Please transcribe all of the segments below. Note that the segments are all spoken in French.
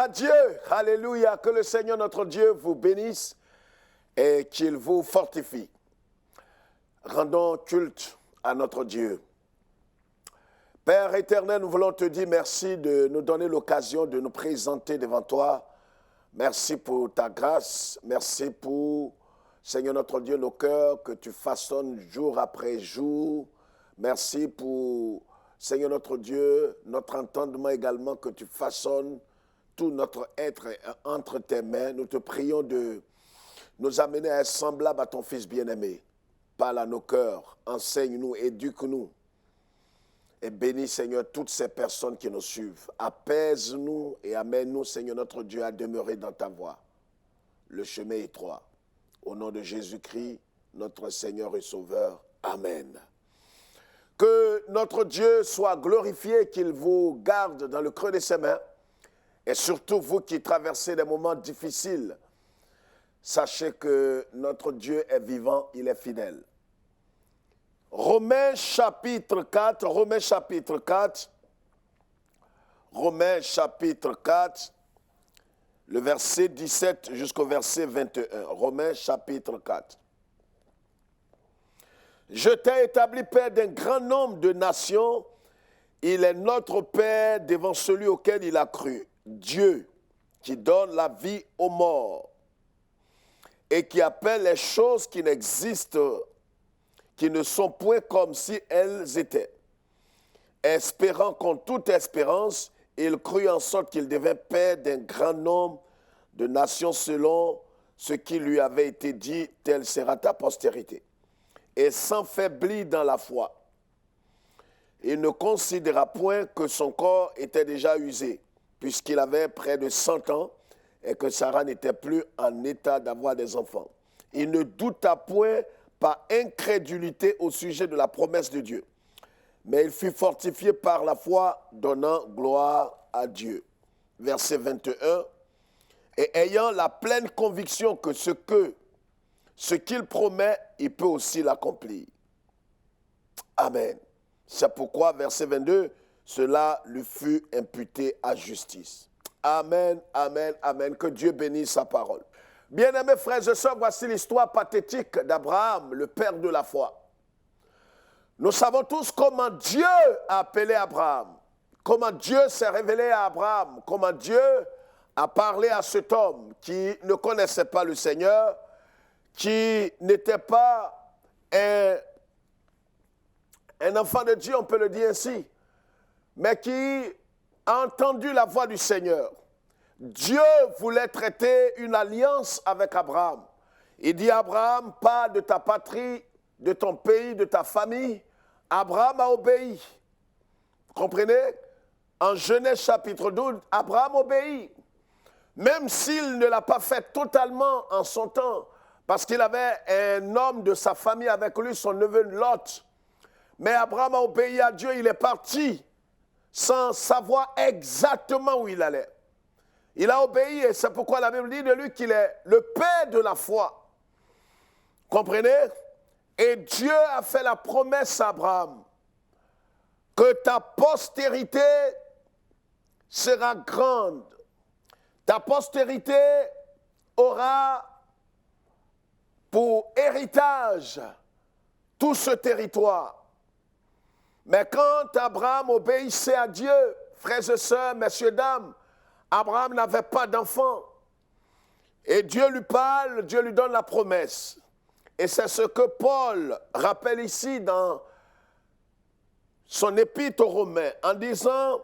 à Dieu. Alléluia. Que le Seigneur notre Dieu vous bénisse et qu'il vous fortifie. Rendons culte à notre Dieu. Père éternel, nous voulons te dire merci de nous donner l'occasion de nous présenter devant toi. Merci pour ta grâce. Merci pour, Seigneur notre Dieu, nos cœurs que tu façonnes jour après jour. Merci pour, Seigneur notre Dieu, notre entendement également que tu façonnes tout notre être entre tes mains. Nous te prions de nous amener à être semblables à ton Fils bien-aimé. Parle à nos cœurs, enseigne-nous, éduque-nous. Et bénis, Seigneur, toutes ces personnes qui nous suivent. Apaise-nous et amène-nous, Seigneur notre Dieu, à demeurer dans ta voie. Le chemin est étroit. Au nom de Jésus-Christ, notre Seigneur et Sauveur. Amen. Que notre Dieu soit glorifié, qu'il vous garde dans le creux de ses mains. Et surtout, vous qui traversez des moments difficiles, sachez que notre Dieu est vivant, il est fidèle. Romains chapitre 4, Romains chapitre 4, le verset 17 jusqu'au verset 21. Romains chapitre 4. Je t'ai établi Père d'un grand nombre de nations. Il est notre Père devant celui auquel il a cru. Dieu qui donne la vie aux morts et qui appelle les choses qui n'existent, qui ne sont point comme si elles étaient. Espérant contre toute espérance, il crut en sorte qu'il devint Père d'un grand nombre de nations selon ce qui lui avait été dit, telle sera ta postérité. Et s'enfaiblit dans la foi. Il ne considéra point que son corps était déjà usé, puisqu'il avait près de 100 ans et que Sarah n'était plus en état d'avoir des enfants. Il ne douta point par incrédulité au sujet de la promesse de Dieu, mais il fut fortifié par la foi, donnant gloire à Dieu. Verset 21. Et ayant la pleine conviction que ce qu'il promet, il peut aussi l'accomplir. Amen. C'est pourquoi, verset 22, cela lui fut imputé à justice. Amen, amen, amen. Que Dieu bénisse sa parole. Bien-aimés frères et sœurs, voici l'histoire pathétique d'Abraham, le père de la foi. Nous savons tous comment Dieu a appelé Abraham, comment Dieu s'est révélé à Abraham, comment Dieu a parlé à cet homme qui ne connaissait pas le Seigneur, qui n'était pas un enfant de Dieu, on peut le dire ainsi, mais qui a entendu la voix du Seigneur. Dieu voulait traiter une alliance avec Abraham. Il dit à Abraham, pars de ta patrie, de ton pays, de ta famille. Abraham a obéi. Vous comprenez? En Genèse chapitre 12, Abraham obéit. Même s'il ne l'a pas fait totalement en son temps, parce qu'il avait un homme de sa famille avec lui, son neveu Lot. Mais Abraham a obéi à Dieu, il est parti sans savoir exactement où il allait. Il a obéi et c'est pourquoi la Bible dit de lui qu'il est le père de la foi. Comprenez? Et Dieu a fait la promesse à Abraham que ta postérité sera grande. Ta postérité aura pour héritage tout ce territoire. Mais quand Abraham obéissait à Dieu, frères et sœurs, messieurs, dames, Abraham n'avait pas d'enfant. Et Dieu lui parle, Dieu lui donne la promesse. Et c'est ce que Paul rappelle ici dans son épître aux Romains, en disant,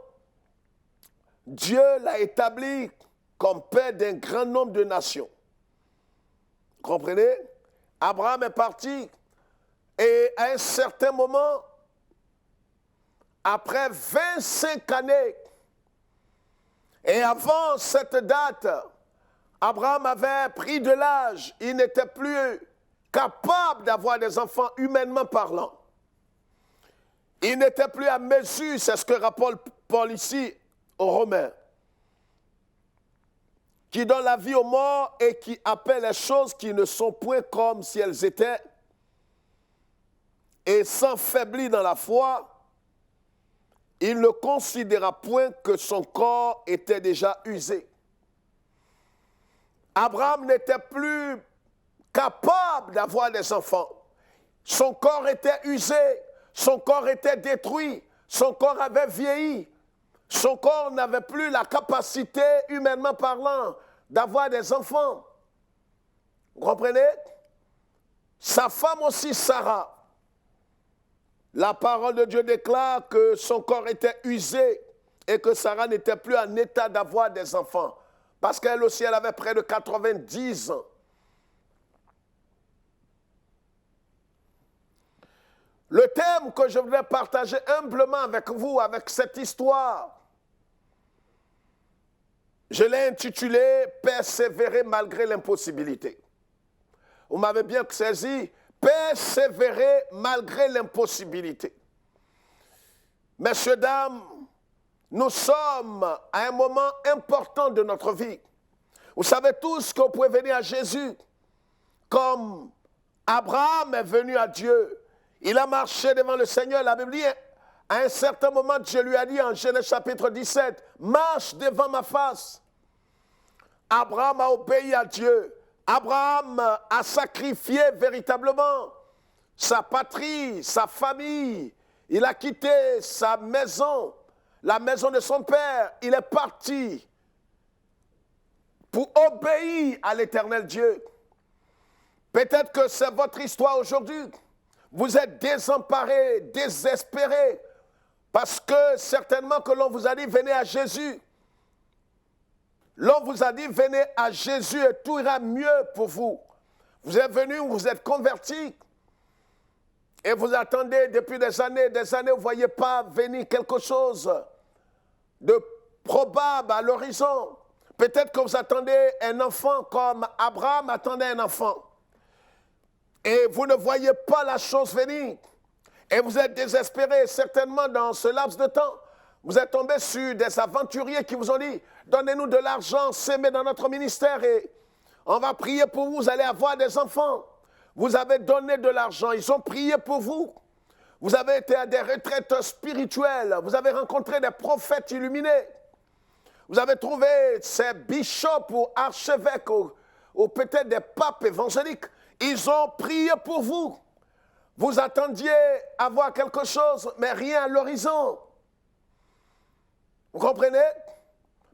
Dieu l'a établi comme père d'un grand nombre de nations. Vous comprenez? Abraham est parti et à un certain moment, après 25 années, et avant cette date, Abraham avait pris de l'âge, il n'était plus capable d'avoir des enfants humainement parlant. Il n'était plus à mesure, c'est ce que rappelle Paul ici aux Romains, qui donne la vie aux morts et qui appelle les choses qui ne sont point comme si elles étaient, et s'enfaiblit dans la foi. Il ne considéra point que son corps était déjà usé. Abraham n'était plus capable d'avoir des enfants. Son corps était usé, son corps était détruit, son corps avait vieilli. Son corps n'avait plus la capacité, humainement parlant, d'avoir des enfants. Vous comprenez? Sa femme aussi, Sarah. La parole de Dieu déclare que son corps était usé et que Sarah n'était plus en état d'avoir des enfants. Parce qu'elle aussi, elle avait près de 90 ans. Le thème que je voudrais partager humblement avec vous, avec cette histoire, je l'ai intitulé « Persévérer malgré l'impossibilité ». Vous m'avez bien saisi, « Persévérer malgré l'impossibilité ». Messieurs, dames, nous sommes à un moment important de notre vie. Vous savez tous que vous pouvez venir à Jésus comme Abraham est venu à Dieu. Il a marché devant le Seigneur. La Bible dit, à un certain moment, Dieu lui a dit en Genèse chapitre 17, « Marche devant ma face ». Abraham a obéi à Dieu. Abraham a sacrifié véritablement sa patrie, sa famille. Il a quitté sa maison, la maison de son père. Il est parti pour obéir à l'Éternel Dieu. Peut-être que c'est votre histoire aujourd'hui. Vous êtes désemparés, désespérés, parce que certainement que l'on vous a dit, venez à Jésus. L'on vous a dit, venez à Jésus et tout ira mieux pour vous. Vous êtes venus, vous êtes convertis et vous attendez depuis des années, vous ne voyez pas venir quelque chose de probable à l'horizon. Peut-être que vous attendez un enfant comme Abraham attendait un enfant. Et vous ne voyez pas la chose venir. Et vous êtes désespérés, certainement dans ce laps de temps. Vous êtes tombés sur des aventuriers qui vous ont dit, donnez-nous de l'argent, s'aimer dans notre ministère et on va prier pour vous, vous allez avoir des enfants. Vous avez donné de l'argent, ils ont prié pour vous. Vous avez été à des retraites spirituelles, vous avez rencontré des prophètes illuminés. Vous avez trouvé ces bishops ou archevêques ou peut-être des papes évangéliques. Ils ont prié pour vous. Vous attendiez avoir quelque chose, mais rien à l'horizon. Vous comprenez?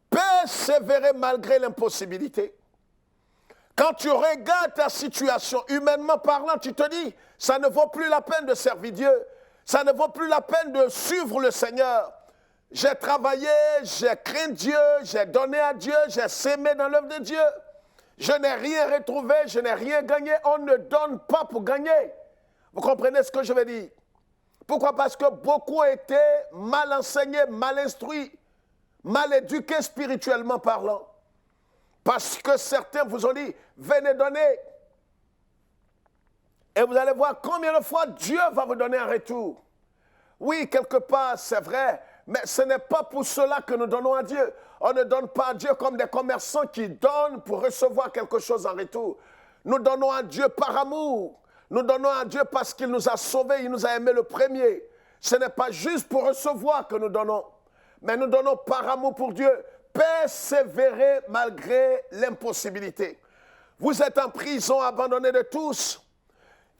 Persévérer malgré l'impossibilité. Quand tu regardes ta situation, humainement parlant, tu te dis, ça ne vaut plus la peine de servir Dieu. Ça ne vaut plus la peine de suivre le Seigneur. J'ai travaillé, j'ai craint Dieu, j'ai donné à Dieu, j'ai sémé dans l'œuvre de Dieu. Je n'ai rien retrouvé, je n'ai rien gagné. On ne donne pas pour gagner. Vous comprenez ce que je veux dire? Pourquoi? Parce que beaucoup étaient mal enseignés, mal instruits, mal éduqués spirituellement parlant. Parce que certains vous ont dit, venez donner. Et vous allez voir combien de fois Dieu va vous donner un retour. Oui, quelque part, c'est vrai, mais ce n'est pas pour cela que nous donnons à Dieu. On ne donne pas à Dieu comme des commerçants qui donnent pour recevoir quelque chose en retour. Nous donnons à Dieu par amour. Nous donnons à Dieu parce qu'il nous a sauvés, il nous a aimés le premier. Ce n'est pas juste pour recevoir que nous donnons, mais nous donnons par amour pour Dieu. Persévérer malgré l'impossibilité. Vous êtes en prison, abandonné de tous.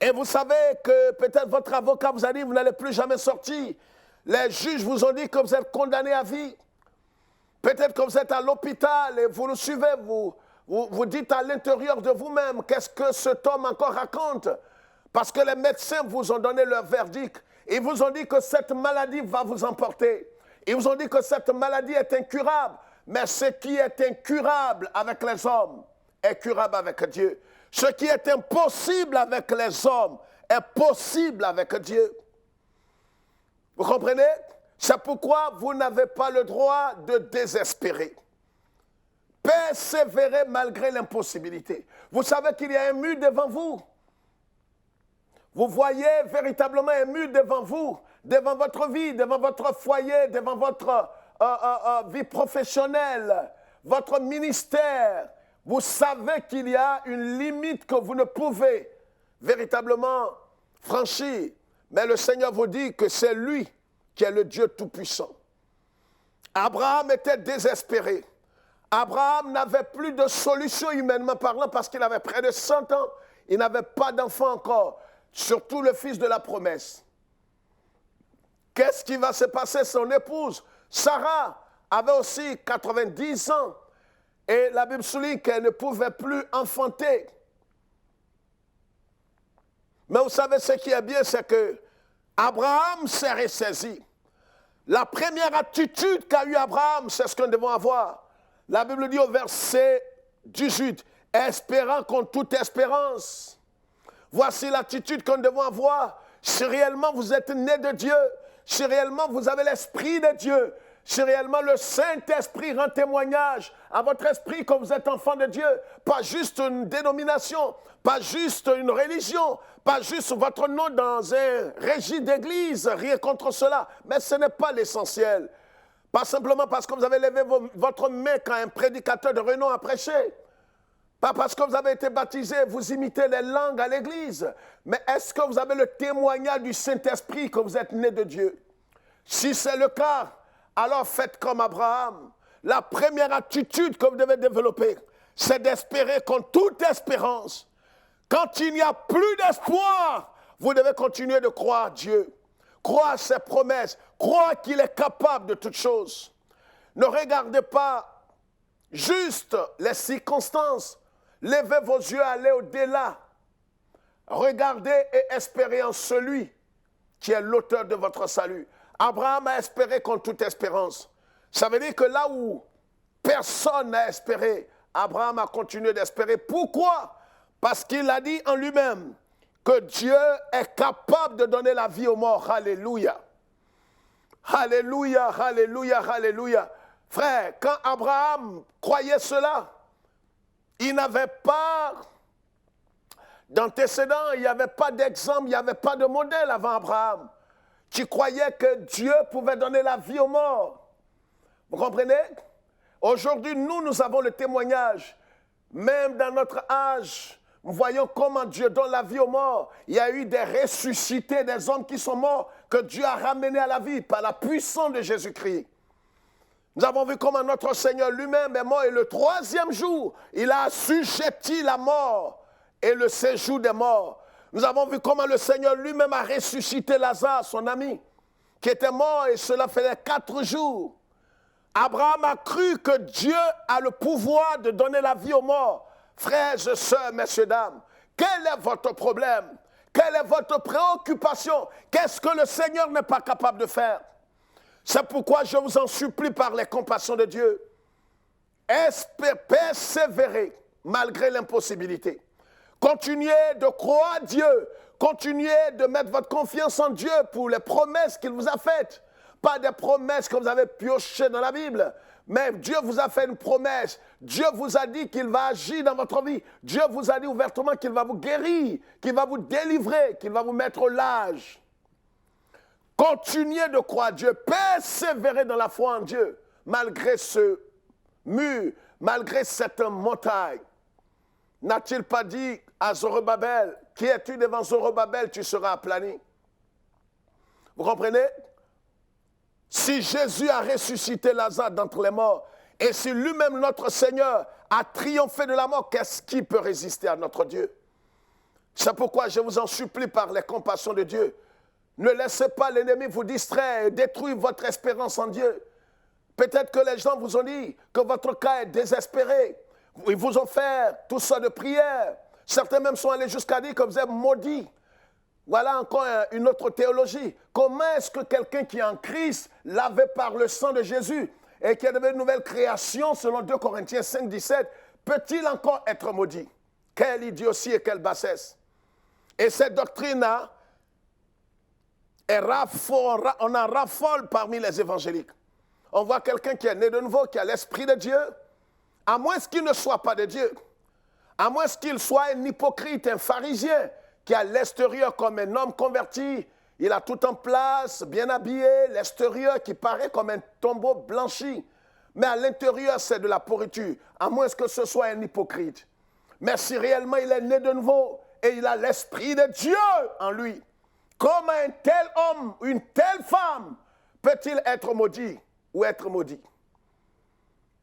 Et vous savez que peut-être votre avocat vous a dit, vous n'allez plus jamais sortir. Les juges vous ont dit que vous êtes condamné à vie. Peut-être que vous êtes à l'hôpital et vous nous suivez, vous dites à l'intérieur de vous-même, qu'est-ce que cet homme encore raconte? Parce que les médecins vous ont donné leur verdict. Ils vous ont dit que cette maladie va vous emporter. Ils vous ont dit que cette maladie est incurable. Mais ce qui est incurable avec les hommes est curable avec Dieu. Ce qui est impossible avec les hommes est possible avec Dieu. Vous comprenez? C'est pourquoi vous n'avez pas le droit de désespérer. Persévérer malgré l'impossibilité. Vous savez qu'il y a un mur devant vous. Vous voyez véritablement un mur devant vous, devant votre vie, devant votre foyer, devant votre vie professionnelle, votre ministère. Vous savez qu'il y a une limite que vous ne pouvez véritablement franchir. Mais le Seigneur vous dit que c'est lui qui est le Dieu Tout-Puissant. Abraham était désespéré. Abraham n'avait plus de solution humainement parlant parce qu'il avait près de 100 ans. Il n'avait pas d'enfant encore, surtout le fils de la promesse. Qu'est-ce qui va se passer? Son épouse, Sarah, avait aussi 90 ans. Et la Bible souligne qu'elle ne pouvait plus enfanter. Mais vous savez ce qui est bien, c'est que Abraham s'est ressaisi. La première attitude qu'a eu Abraham, c'est ce que nous devons avoir. La Bible dit au verset 18, « Espérant contre toute espérance ». Voici l'attitude que nous devons avoir. Si réellement vous êtes né de Dieu, si réellement vous avez l'Esprit de Dieu, si réellement le Saint-Esprit rend témoignage à votre esprit que vous êtes enfant de Dieu, pas juste une dénomination, pas juste une religion, pas juste votre nom dans un régime d'église, rien contre cela, mais ce n'est pas l'essentiel. Pas simplement parce que vous avez levé votre main quand un prédicateur de renom a prêché. Pas parce que vous avez été baptisé, vous imitez les langues à l'église. Mais est-ce que vous avez le témoignage du Saint-Esprit que vous êtes né de Dieu? Si c'est le cas, alors faites comme Abraham. La première attitude que vous devez développer, c'est d'espérer contre toute espérance. Quand il n'y a plus d'espoir, vous devez continuer de croire Dieu. Croire ses promesses, croire qu'il est capable de toutes choses. Ne regardez pas juste les circonstances. Levez vos yeux, allez au-delà. Regardez et espérez en celui qui est l'auteur de votre salut. Abraham a espéré contre toute espérance. Ça veut dire que là où personne n'a espéré, Abraham a continué d'espérer. Pourquoi? Parce qu'il a dit en lui-même que Dieu est capable de donner la vie aux morts. Alléluia. Alléluia, alléluia, alléluia. Frère, quand Abraham croyait cela, il n'avait pas d'antécédent, il n'y avait pas d'exemple, il n'y avait pas de modèle avant Abraham, qui croyait que Dieu pouvait donner la vie aux morts. Vous comprenez? Aujourd'hui, nous avons le témoignage. Même dans notre âge, nous voyons comment Dieu donne la vie aux morts. Il y a eu des ressuscités, des hommes qui sont morts, que Dieu a ramenés à la vie par la puissance de Jésus-Christ. Nous avons vu comment notre Seigneur lui-même est mort et le troisième jour, il a assujetti la mort et le séjour des morts. Nous avons vu comment le Seigneur lui-même a ressuscité Lazare, son ami, qui était mort et cela faisait 4 jours. Abraham a cru que Dieu a le pouvoir de donner la vie aux morts. Frères et sœurs, messieurs, dames, quel est votre problème? Quelle est votre préoccupation? Qu'est-ce que le Seigneur n'est pas capable de faire? C'est pourquoi je vous en supplie par les compassions de Dieu. Persévérez malgré l'impossibilité. Continuez de croire à Dieu. Continuez de mettre votre confiance en Dieu pour les promesses qu'il vous a faites. Pas des promesses que vous avez piochées dans la Bible. Mais Dieu vous a fait une promesse. Dieu vous a dit qu'il va agir dans votre vie. Dieu vous a dit ouvertement qu'il va vous guérir, qu'il va vous délivrer, qu'il va vous mettre au large. Continuez de croire à Dieu. Persévérez dans la foi en Dieu. Malgré ce mur, malgré cette montagne. N'a-t-il pas dit à Zorobabel, qui es-tu devant Zorobabel, tu seras aplani? Vous comprenez? Si Jésus a ressuscité Lazare d'entre les morts, et si lui-même, notre Seigneur, a triomphé de la mort, qu'est-ce qui peut résister à notre Dieu? C'est pourquoi je vous en supplie par les compassions de Dieu. Ne laissez pas l'ennemi vous distraire et détruire votre espérance en Dieu. Peut-être que les gens vous ont dit que votre cas est désespéré. Ils vous ont fait tout ça de prière. Certains même sont allés jusqu'à dire que vous êtes maudits. Voilà encore une autre théologie. Comment est-ce que quelqu'un qui est en Christ, lavé par le sang de Jésus, et qui est devenu une nouvelle création, selon 2 Corinthiens 5, 17, peut-il encore être maudit? Quelle idiotie et quelle bassesse. Et cette doctrine-là, on en raffole parmi les évangéliques. On voit quelqu'un qui est né de nouveau, qui a l'Esprit de Dieu, à moins qu'il ne soit pas de Dieu, à moins qu'il soit un hypocrite, un pharisien, qui à l'extérieur comme un homme converti, il a tout en place, bien habillé, l'extérieur qui paraît comme un tombeau blanchi. Mais à l'intérieur, c'est de la pourriture, à moins que ce soit un hypocrite. Mais si réellement il est né de nouveau et il a l'Esprit de Dieu en lui, comment un tel homme, une telle femme peut-il être maudit ou être maudit?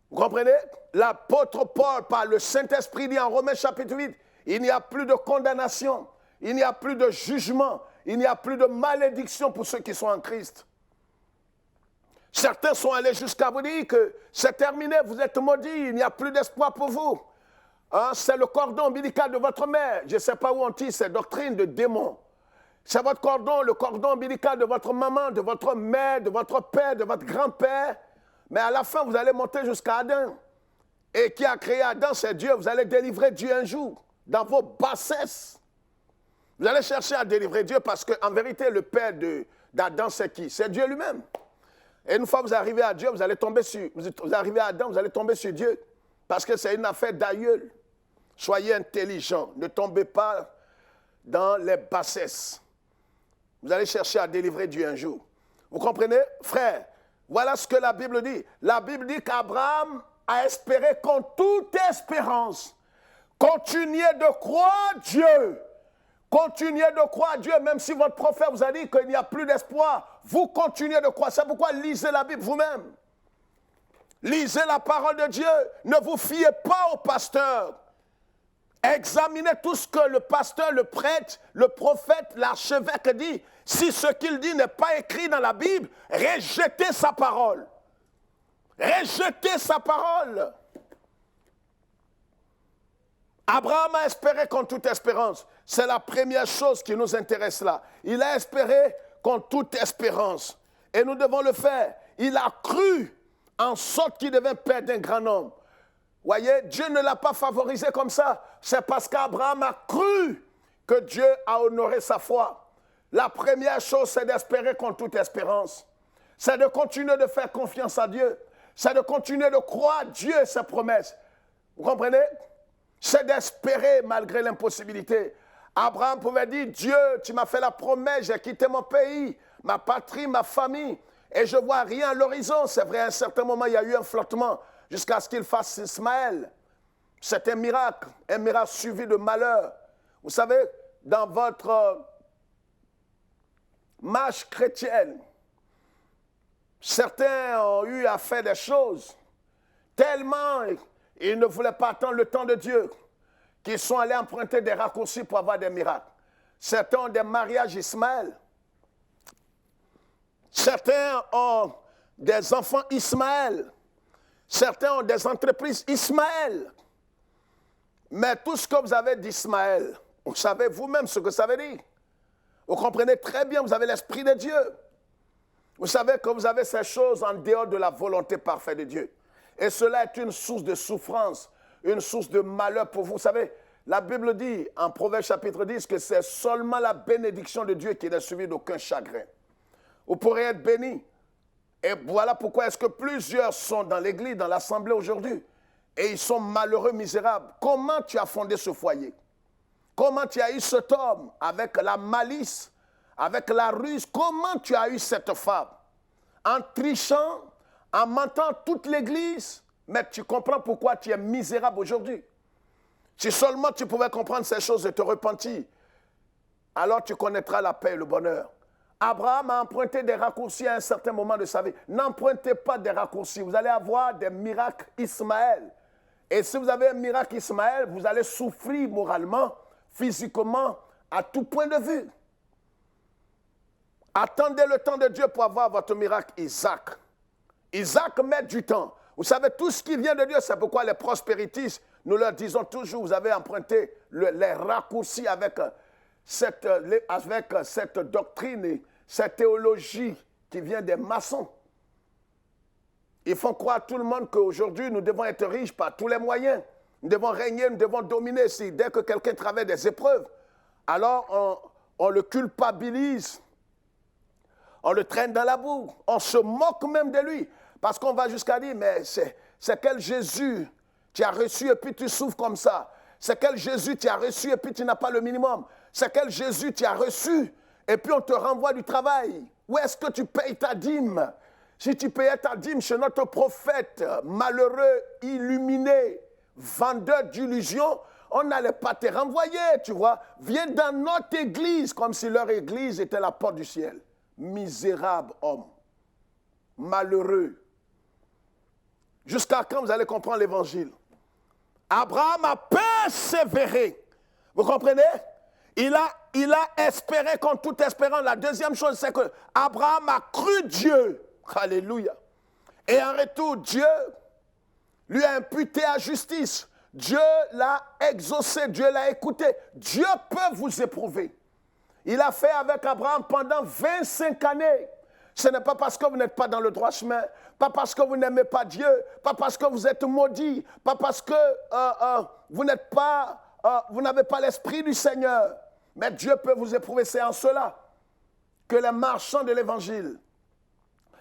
Vous comprenez? L'apôtre Paul, par le Saint-Esprit, dit en Romains chapitre 8, il n'y a plus de condamnation, il n'y a plus de jugement, il n'y a plus de malédiction pour ceux qui sont en Christ. Certains sont allés jusqu'à vous dire que c'est terminé, vous êtes maudits, il n'y a plus d'espoir pour vous. Hein, c'est le cordon ombilical de votre mère. Je ne sais pas où on tire ces doctrines de démons. C'est votre cordon, le cordon ombilical de votre maman, de votre mère, de votre père, de votre grand-père. Mais à la fin, vous allez monter jusqu'à Adam. Et qui a créé Adam, c'est Dieu. Vous allez délivrer Dieu un jour, dans vos bassesses. Vous allez chercher à délivrer Dieu parce qu'en vérité, le père d'Adam, c'est qui? C'est Dieu lui-même. Et une fois que vous arrivez à Dieu, vous allez tomber sur... Vous arrivez à Adam, vous allez tomber sur Dieu. Parce que c'est une affaire d'aïeul. Soyez intelligents. Ne tombez pas dans les bassesses. Vous allez chercher à délivrer Dieu un jour. Vous comprenez, frère? Voilà ce que la Bible dit. La Bible dit qu'Abraham a espéré contre toute espérance. Continuez de croire Dieu. Continuez de croire Dieu, même si votre prophète vous a dit qu'il n'y a plus d'espoir. Vous continuez de croire. C'est pourquoi lisez la Bible vous-même. Lisez la parole de Dieu. Ne vous fiez pas au pasteur. Examinez tout ce que le pasteur, le prêtre, le prophète, l'archevêque dit. Si ce qu'il dit n'est pas écrit dans la Bible, rejetez sa parole. Rejetez sa parole. Abraham a espéré contre toute espérance. C'est la première chose qui nous intéresse là. Il a espéré contre toute espérance. Et nous devons le faire. Il a cru en sorte qu'il devint père d'un grand homme. Voyez, Dieu ne l'a pas favorisé comme ça. C'est parce qu'Abraham a cru que Dieu a honoré sa foi. La première chose, c'est d'espérer contre toute espérance. C'est de continuer de faire confiance à Dieu. C'est de continuer de croire Dieu et ses promesses. Vous comprenez? C'est d'espérer malgré l'impossibilité. Abraham pouvait dire, Dieu, tu m'as fait la promesse, j'ai quitté mon pays, ma patrie, ma famille, et je ne vois rien à l'horizon. C'est vrai, à un certain moment, il y a eu un flottement jusqu'à ce qu'il fasse Ismaël. C'est un miracle suivi de malheur. Vous savez, dans votre marche chrétienne, certains ont eu à faire des choses tellement ils ne voulaient pas attendre le temps de Dieu qu'ils sont allés emprunter des raccourcis pour avoir des miracles. Certains ont des mariages Ismaël. Certains ont des enfants Ismaël. Certains ont des entreprises Ismaël. Mais tout ce que vous avez d'Ismaël, vous savez vous-même ce que ça veut dire. Vous comprenez très bien, vous avez l'Esprit de Dieu. Vous savez que vous avez ces choses en dehors de la volonté parfaite de Dieu. Et cela est une source de souffrance, une source de malheur pour vous. Vous savez, la Bible dit en Proverbe chapitre 10 que c'est seulement la bénédiction de Dieu qui n'est suivie d'aucun chagrin. Vous pourrez être bénis. Et voilà pourquoi est-ce que plusieurs sont dans l'église, dans l'assemblée aujourd'hui. Et ils sont malheureux, misérables. Comment tu as fondé ce foyer? Comment tu as eu cet homme avec la malice, avec la ruse? Comment tu as eu cette femme? En trichant, en mentant toute l'église, mais tu comprends pourquoi tu es misérable aujourd'hui. Si seulement tu pouvais comprendre ces choses et te repentir, alors tu connaîtras la paix et le bonheur. Abraham a emprunté des raccourcis à un certain moment de sa vie. N'empruntez pas des raccourcis. Vous allez avoir des miracles Ismaël. Et si vous avez un miracle Ismaël, vous allez souffrir moralement, physiquement, à tout point de vue. Attendez le temps de Dieu pour avoir votre miracle Isaac. Isaac met du temps. Vous savez, tout ce qui vient de Dieu, c'est pourquoi les prospéritistes, nous leur disons toujours, vous avez emprunté les raccourcis avec cette doctrine et cette théologie qui vient des maçons. Ils font croire à tout le monde qu'aujourd'hui, nous devons être riches par tous les moyens. Nous devons régner, nous devons dominer. Si dès que quelqu'un traverse des épreuves, alors on le culpabilise. On le traîne dans la boue. On se moque même de lui. Parce qu'on va jusqu'à dire, mais c'est quel Jésus tu as reçu et puis tu souffres comme ça? C'est quel Jésus tu as reçu et puis tu n'as pas le minimum? C'est quel Jésus tu as reçu et puis on te renvoie du travail? Où est-ce que tu payes ta dîme? Si tu payais ta dîme chez notre prophète, malheureux, illuminé, vendeur d'illusions, on n'allait pas te renvoyer, tu vois. Viens dans notre église comme si leur église était la porte du ciel. Misérable homme, malheureux. Jusqu'à quand vous allez comprendre l'évangile? Abraham a persévéré. Vous comprenez? Il a espéré contre toute espérance. La deuxième chose, c'est que Abraham a cru Dieu. Alléluia. Et en retour, Dieu lui a imputé à justice. Dieu l'a exaucé, Dieu l'a écouté. Dieu peut vous éprouver. Il a fait avec Abraham pendant 25 années. Ce n'est pas parce que vous n'êtes pas dans le droit chemin, pas parce que vous n'aimez pas Dieu, pas parce que vous êtes maudit, pas parce que vous n'avez pas l'esprit du Seigneur. Mais Dieu peut vous éprouver. C'est en cela que les marchands de l'Évangile,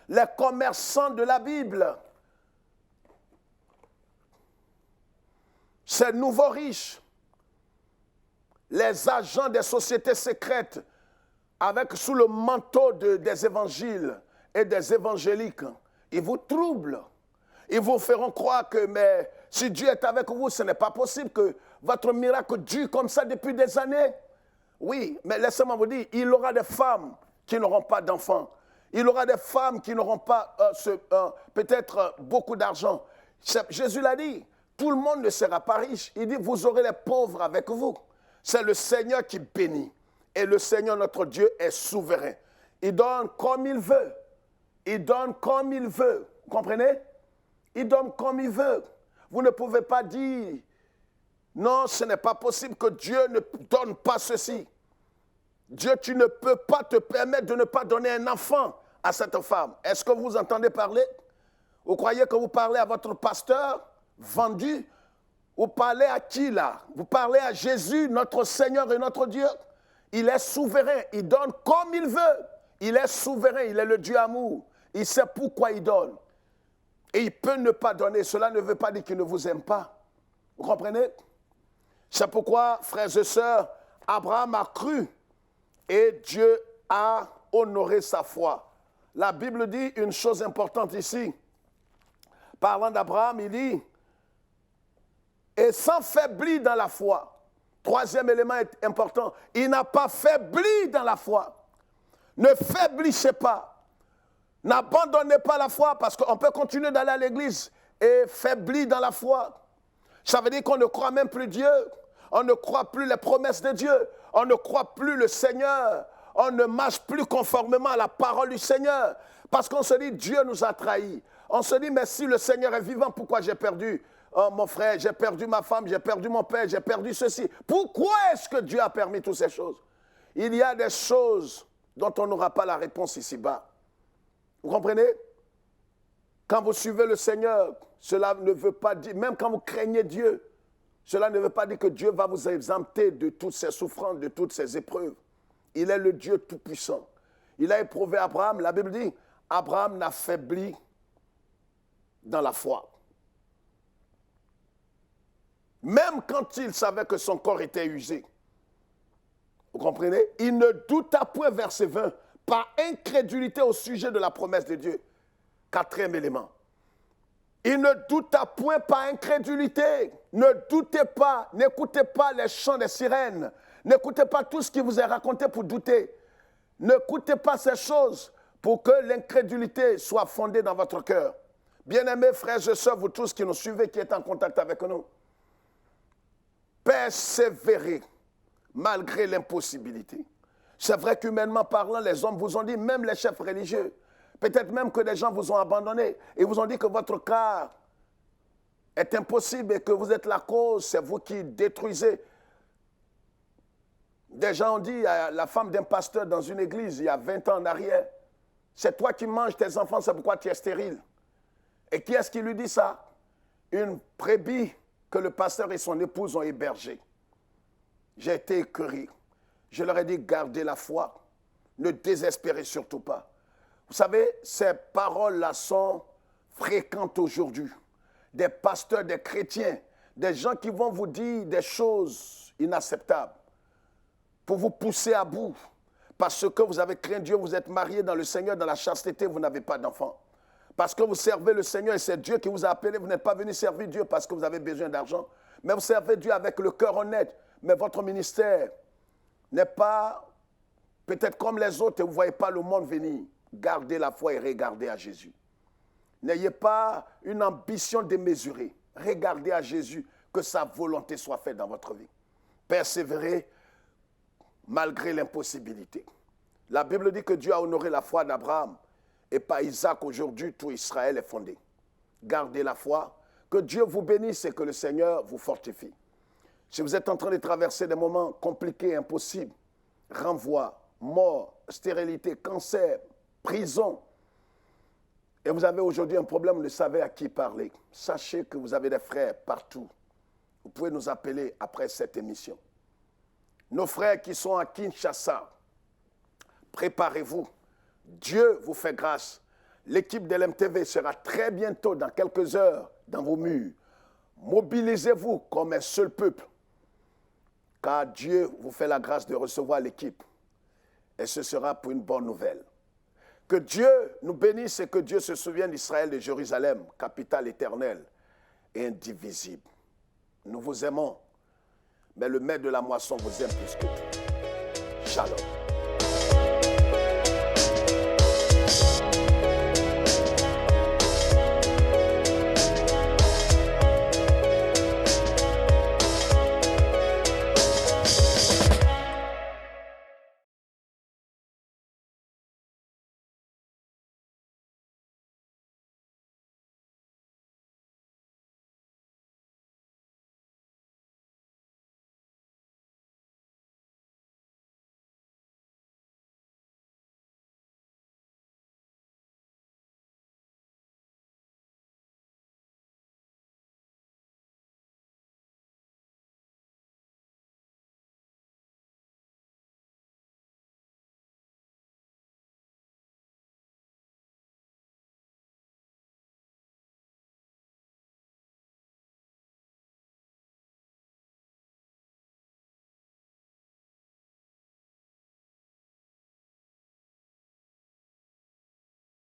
les commerçants de la Bible, ces nouveaux riches, les agents des sociétés secrètes, sous le manteau des évangiles et des évangéliques, ils vous troublent. Ils vous feront croire que mais, si Dieu est avec vous, ce n'est pas possible que votre miracle dure comme ça depuis des années. Oui, mais laissez-moi vous dire, il y aura des femmes qui n'auront pas d'enfants. Il y aura des femmes qui n'auront pas peut-être beaucoup d'argent. Jésus l'a dit, tout le monde ne sera pas riche. Il dit, vous aurez les pauvres avec vous. C'est le Seigneur qui bénit. Et le Seigneur, notre Dieu, est souverain. Il donne comme il veut. Il donne comme il veut. Vous comprenez? Il donne comme il veut. Vous ne pouvez pas dire, non, ce n'est pas possible que Dieu ne donne pas ceci. Dieu, tu ne peux pas te permettre de ne pas donner un enfant à cette femme. Est-ce que vous entendez parler? Vous croyez que vous parlez à votre pasteur vendu? Vous parlez à qui là? Vous parlez à Jésus, notre Seigneur et notre Dieu? Il est souverain, il donne comme il veut. Il est souverain, il est le Dieu amour. Il sait pourquoi il donne. Et il peut ne pas donner. Cela ne veut pas dire qu'il ne vous aime pas. Vous comprenez? C'est pourquoi, frères et sœurs, Abraham a cru et Dieu a honoré sa foi. La Bible dit une chose importante ici. Parlant d'Abraham, il dit, et sans faiblir dans la foi. Troisième élément important, il n'a pas faibli dans la foi. Ne faiblissez pas. N'abandonnez pas la foi parce qu'on peut continuer d'aller à l'église et faiblir dans la foi. Ça veut dire qu'on ne croit même plus Dieu. On ne croit plus les promesses de Dieu. On ne croit plus le Seigneur. On ne marche plus conformément à la parole du Seigneur. Parce qu'on se dit, Dieu nous a trahis. On se dit, mais si le Seigneur est vivant, pourquoi j'ai perdu mon frère, j'ai perdu ma femme, j'ai perdu mon père, j'ai perdu ceci. Pourquoi est-ce que Dieu a permis toutes ces choses? Il y a des choses dont on n'aura pas la réponse ici-bas. Vous comprenez? Quand vous suivez le Seigneur, cela ne veut pas dire, même quand vous craignez Dieu, cela ne veut pas dire que Dieu va vous exempter de toutes ces souffrances, de toutes ces épreuves. Il est le Dieu tout-puissant. Il a éprouvé Abraham. La Bible dit, Abraham n'a faibli dans la foi. Même quand il savait que son corps était usé. Vous comprenez? Il ne douta point, verset 20, par incrédulité au sujet de la promesse de Dieu. Quatrième élément. Il ne douta point par incrédulité. Ne doutez pas, n'écoutez pas les chants des sirènes. N'écoutez pas tout ce qui vous est raconté pour douter. N'écoutez pas ces choses pour que l'incrédulité soit fondée dans votre cœur. Bien-aimés frères et sœurs, vous tous qui nous suivez, qui êtes en contact avec nous, persévérez malgré l'impossibilité. C'est vrai qu'humainement parlant, les hommes vous ont dit, même les chefs religieux, peut-être même que des gens vous ont abandonné et vous ont dit que votre cas est impossible et que vous êtes la cause, c'est vous qui détruisez. Des gens ont dit à la femme d'un pasteur dans une église il y a 20 ans en arrière, c'est toi qui manges tes enfants, c'est pourquoi tu es stérile. Et qui est-ce qui lui dit ça? Une brebis que le pasteur et son épouse ont hébergée. J'ai été écœuré. Je leur ai dit, gardez la foi. Ne désespérez surtout pas. Vous savez, ces paroles-là sont fréquentes aujourd'hui. Des pasteurs, des chrétiens, des gens qui vont vous dire des choses inacceptables pour vous pousser à bout. Parce que vous avez craint Dieu, vous êtes mariés dans le Seigneur, dans la chasteté, vous n'avez pas d'enfants. Parce que vous servez le Seigneur et c'est Dieu qui vous a appelé. Vous n'êtes pas venu servir Dieu parce que vous avez besoin d'argent. Mais vous servez Dieu avec le cœur honnête. Mais votre ministère n'est pas peut-être comme les autres et vous ne voyez pas le monde venir. Gardez la foi et regardez à Jésus. N'ayez pas une ambition démesurée. Regardez à Jésus, que sa volonté soit faite dans votre vie. Persévérez malgré l'impossibilité. La Bible dit que Dieu a honoré la foi d'Abraham et par Isaac aujourd'hui tout Israël est fondé. Gardez la foi, que Dieu vous bénisse et que le Seigneur vous fortifie. Si vous êtes en train de traverser des moments compliqués, impossibles, renvoi, mort, stérilité, cancer, prison, et vous avez aujourd'hui un problème, vous ne savez à qui parler, sachez que vous avez des frères partout. Vous pouvez nous appeler après cette émission. Nos frères qui sont à Kinshasa, préparez-vous. Dieu vous fait grâce. L'équipe de l'MTV sera très bientôt, dans quelques heures, dans vos murs. Mobilisez-vous comme un seul peuple, car Dieu vous fait la grâce de recevoir l'équipe. Et ce sera pour une bonne nouvelle. Que Dieu nous bénisse et que Dieu se souvienne d'Israël, de Jérusalem, capitale éternelle et indivisible. Nous vous aimons, mais le maître de la moisson vous aime plus que tout. Shalom.